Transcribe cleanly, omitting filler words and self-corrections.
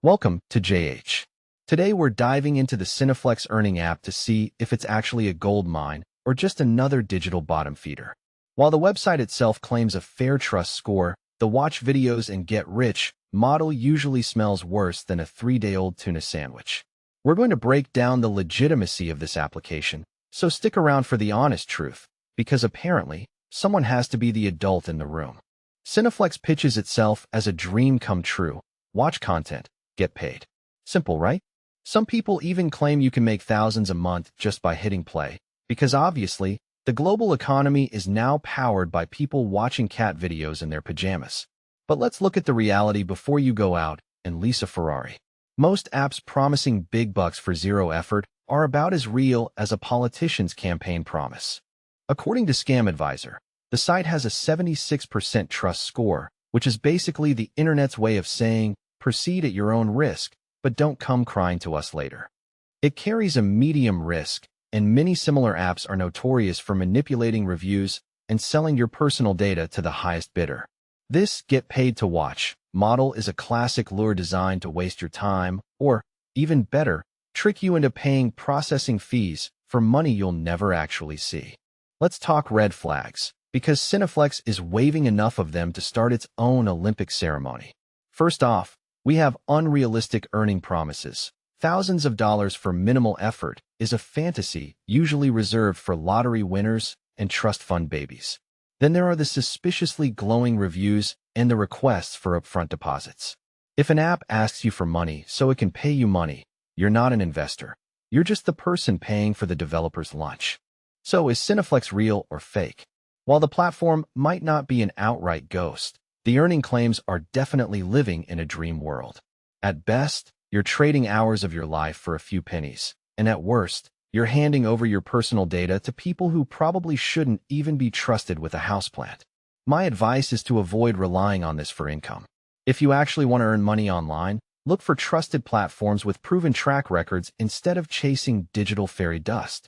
Welcome to JH. Today we're diving into the CineFlix earning app to see if it's actually a gold mine or just another digital bottom feeder. While the website itself claims a fair trust score, the watch videos and get rich model usually smells worse than a 3-day-old tuna sandwich. We're going to break down the legitimacy of this application, so stick around for the honest truth, because apparently, someone has to be the adult in the room. CineFlix pitches itself as a dream come true. Watch content, get paid. Simple, right? Some people even claim you can make thousands a month just by hitting play, because obviously, the global economy is now powered by people watching cat videos in their pajamas. But let's look at the reality before you go out and lease a Ferrari. Most apps promising big bucks for zero effort are about as real as a politician's campaign promise. According to Scam Advisor, the site has a 76% trust score, which is basically the internet's way of saying, proceed at your own risk, but don't come crying to us later. It carries a medium risk, and many similar apps are notorious for manipulating reviews and selling your personal data to the highest bidder. This get paid to watch model is a classic lure designed to waste your time, or, even better, trick you into paying processing fees for money you'll never actually see. Let's talk red flags, because CineFlix is waving enough of them to start its own Olympic ceremony. First off, we have unrealistic earning promises. Thousands of dollars for minimal effort is a fantasy usually reserved for lottery winners and trust fund babies. Then there are the suspiciously glowing reviews and the requests for upfront deposits. If an app asks you for money so it can pay you money, you're not an investor. You're just the person paying for the developer's lunch. So is CineFlix real or fake? While the platform might not be an outright ghost, the earning claims are definitely living in a dream world. At best, you're trading hours of your life for a few pennies, and at worst, you're handing over your personal data to people who probably shouldn't even be trusted with a houseplant. My advice is to avoid relying on this for income. If you actually want to earn money online, look for trusted platforms with proven track records instead of chasing digital fairy dust.